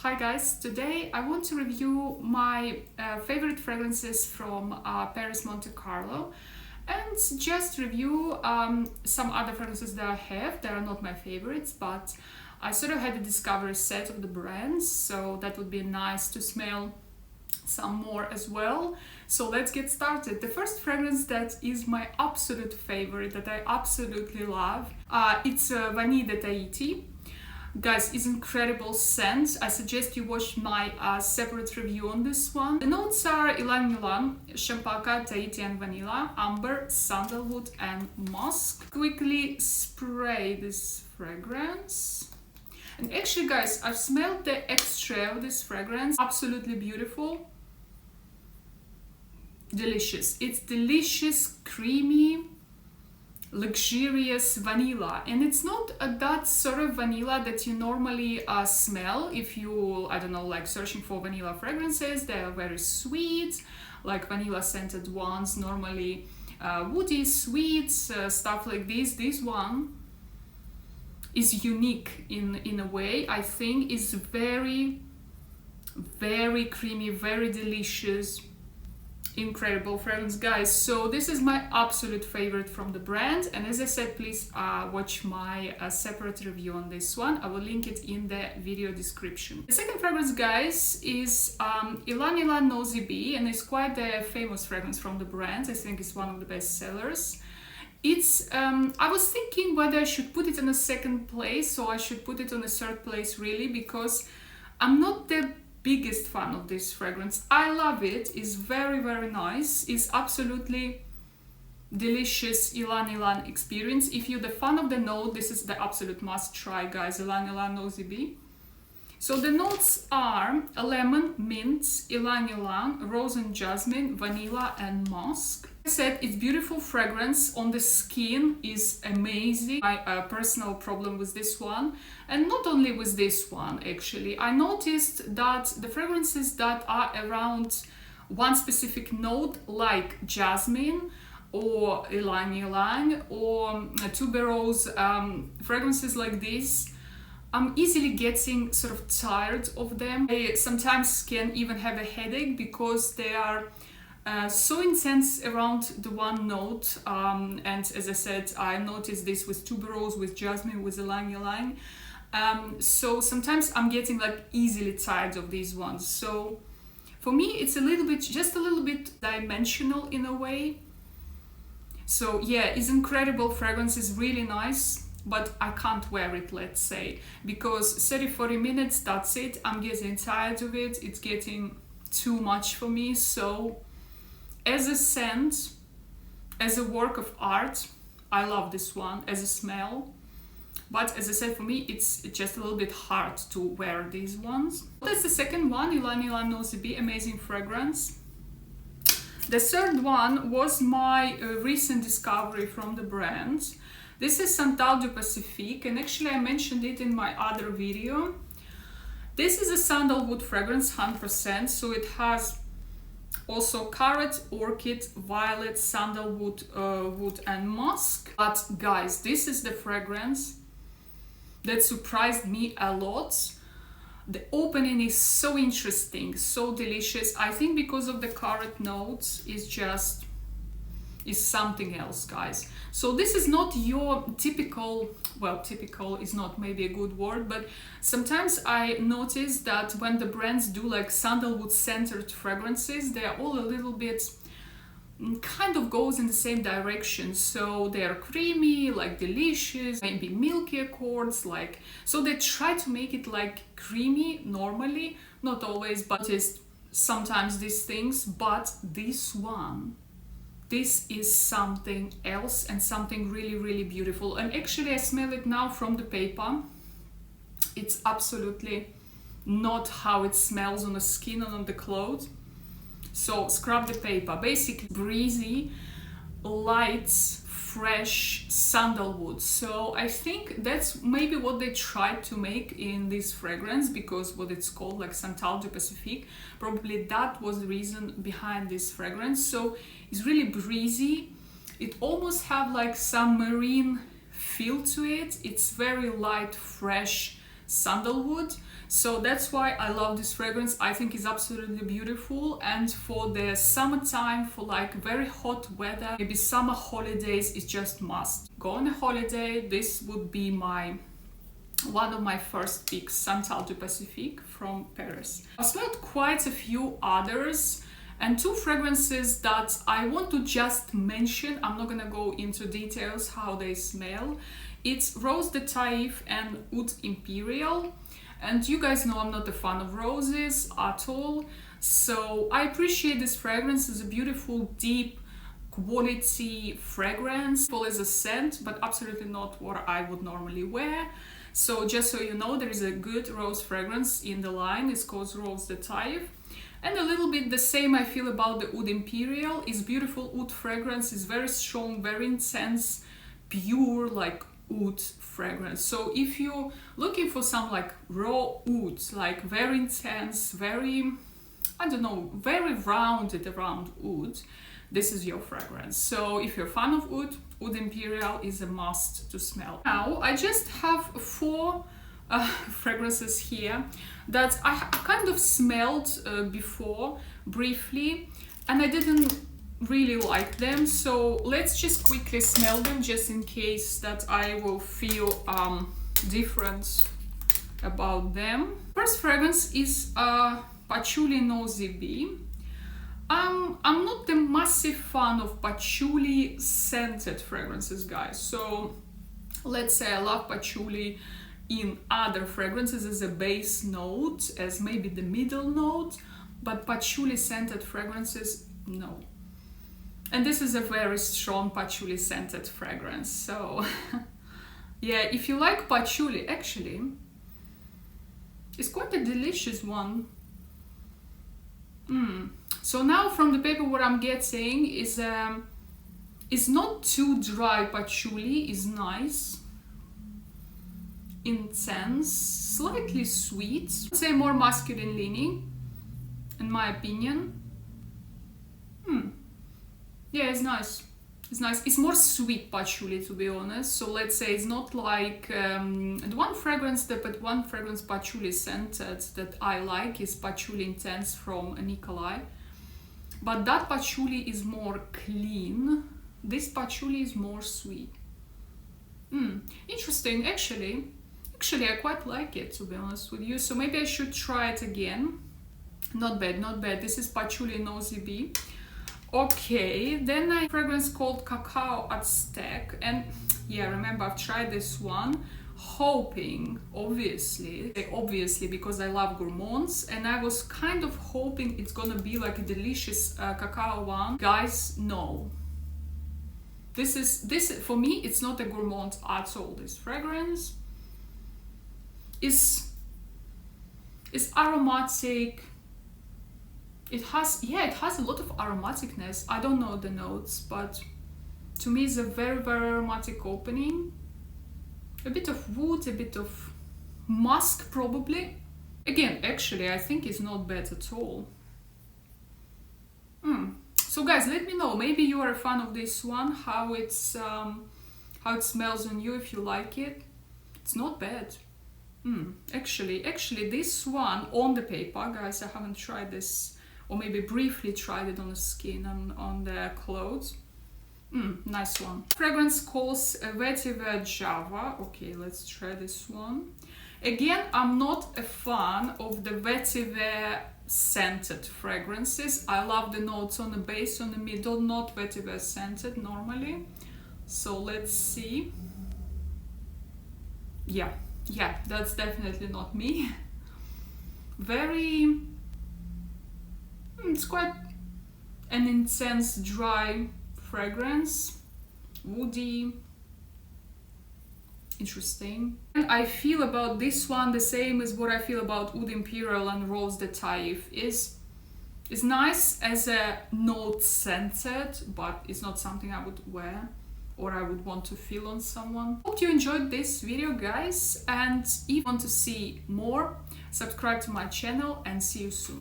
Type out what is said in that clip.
Hi guys, today I want to review my favorite fragrances from Perris Monte Carlo and just review some other fragrances that I have. They are not my favorites, but I sort of had a discovery set of the brands, so that would be nice to smell some more as well. So let's get started. The first fragrance that is my absolute favorite, that I absolutely love, it's VANILLE TAHITI. Guys, it's incredible scent. I suggest you watch my separate review on this one. The notes are YLANG, champaca, Tahiti and vanilla, amber, sandalwood and musk. Quickly spray this fragrance. And actually guys, I've smelled the extrait of this fragrance. Absolutely beautiful. Delicious. It's delicious, creamy, luxurious vanilla, and it's not that sort of vanilla that you normally smell if you, I don't know, like searching for vanilla fragrances. They are very sweet, like vanilla scented ones, normally woody, sweet, stuff like this. This one is unique in a way. I think is very creamy, very delicious, incredible fragrance, guys. So this is my absolute favorite from the brand, and as I said, please watch my separate review on this one. I will link it in the video description. The second fragrance, guys, is YLANG NOSY, and it's quite a famous fragrance from the brand. I think it's one of the best sellers. It's I was thinking whether I should put it in a second place or I should put it on a third place, really, because I'm not the biggest fan of this fragrance. I love it. It's very nice. It's absolutely delicious YLANG experience. If you're the fan of the note, this is the absolute must try, guys. YLANG NOSY. So the notes are lemon, mint, YLANG, rose and jasmine, vanilla and musk. I said it's beautiful fragrance on the skin, is amazing. My personal problem with this one, and not only with this one actually, I noticed that the fragrances that are around one specific note, like jasmine or YLANG or tuberose, fragrances like this, I'm easily getting sort of tired of them. I sometimes can even have a headache because they are so intense around the one note, and as I said, I noticed this with tuberose, with jasmine, with YLANG. So sometimes I'm getting like easily tired of these ones. So for me, it's a little bit, just a little bit dimensional in a way. So yeah, it's incredible fragrance, is really nice, but I can't wear it, let's say, because 30-40 minutes, that's it. I'm getting tired of it. It's getting too much for me. So as a scent, as a work of art, I love this one as a smell. But as I said, for me, it's just a little bit hard to wear these ones. That's the second one, YLANG NOSY, amazing fragrance. The third one was my recent discovery from the brand. This is SANTAL du Pacifique, and actually I mentioned it in my other video. This is a sandalwood fragrance, 100%, so it has also carrot, orchid, violet, sandalwood, wood and musk. But guys, this is the fragrance that surprised me a lot. The opening is so interesting, so delicious. I think because of the carrot notes, is something else, guys. So this is not your typical, well, typical is not maybe a good word, but sometimes I notice that when the brands do like sandalwood centered fragrances, they are all a little bit kind of goes in the same direction. So they are creamy, like delicious, maybe milky accords, like, so they try to make it like creamy normally, not always, but just sometimes these things. But this one, this is something else, and something really beautiful. And actually I smell it now from the paper. It's absolutely not how it smells on the skin and on the clothes. So scrub the paper. Basically breezy, light, fresh sandalwood. So I think that's maybe what they tried to make in this fragrance, because what it's called, like SANTAL du Pacifique, probably that was the reason behind this fragrance. So it's really breezy. It almost have like some marine feel to it. It's very light, fresh sandalwood. So that's why I love this fragrance. I think it's absolutely beautiful, and for the summertime, for like very hot weather, maybe summer holidays, it's just must. Go on a holiday, this would be one of my first picks, SANTAL de Pacifique from Perris. I've smelled quite a few others, and two fragrances that I want to just mention. I'm not gonna go into details how they smell. It's Rose de TAIF and Oud Imperial. And you guys know I'm not a fan of roses at all. So I appreciate this fragrance. It's a beautiful, deep, quality fragrance. Full as a scent, but absolutely not what I would normally wear. So just so you know, there is a good rose fragrance in the line. It's called Rose de TAIF. And a little bit the same I feel about the Oud Imperial. It's beautiful oud fragrance. It's very strong, very intense, pure like oud fragrance. So if you're looking for some like raw oud, like very intense, very, I don't know, very rounded around oud, this is your fragrance. So if you're a fan of oud, Oud Imperial is a must to smell. Now I just have 4 fragrances here that I kind of smelled before briefly, and I didn't really like them, so let's just quickly smell them just in case that I will feel different about them. First fragrance is Patchouli NOSY. I'm not the massive fan of patchouli scented fragrances, guys. So let's say I love patchouli in other fragrances as a base note, as maybe the middle note, but patchouli scented fragrances, no. And this is a very strong patchouli scented fragrance. So yeah, if you like patchouli, actually, it's quite a delicious one. So now from the paper what I'm getting is not too dry patchouli, is nice, intense, slightly sweet, I'd say more masculine leaning in my opinion. Yeah, it's nice. It's nice. It's more sweet patchouli, to be honest. So let's say it's not like the one fragrance patchouli scented that I like is Patchouli Intense from Nikolai. But that patchouli is more clean. This patchouli is more sweet. Interesting, actually. Actually, I quite like it, to be honest with you. So maybe I should try it again. Not bad, not bad. This is Patchouli NOSY. Okay, then I fragrance called CACAO AZTEQUE, and yeah, remember I've tried this one, hoping, obviously because I love gourmands, and I was kind of hoping it's gonna be like a delicious cacao one. Guys, no. This for me, it's not a gourmand at all. This fragrance is aromatic. It has a lot of aromaticness. I don't know the notes, but to me it's a very, very aromatic opening. A bit of wood, a bit of musk probably. Again, actually, I think it's not bad at all. So guys, let me know. Maybe you are a fan of this one, how it smells on you, if you like it. It's not bad. Actually, this one on the paper, guys, I haven't tried this, or maybe briefly tried it on the skin and on the clothes. Nice one. Fragrance calls VETIVER Java. Okay, let's try this one. Again, I'm not a fan of the VETIVER scented fragrances. I love the notes on the base, on the middle, not VETIVER scented normally. So let's see. Yeah, that's definitely not me. Very... it's quite an intense, dry fragrance. Woody. Interesting. And I feel about this one the same as what I feel about Oud Imperial and Rose de TAIF. Is nice as a note scented, but it's not something I would wear or I would want to feel on someone. Hope you enjoyed this video, guys, and if you want to see more, subscribe to my channel and see you soon.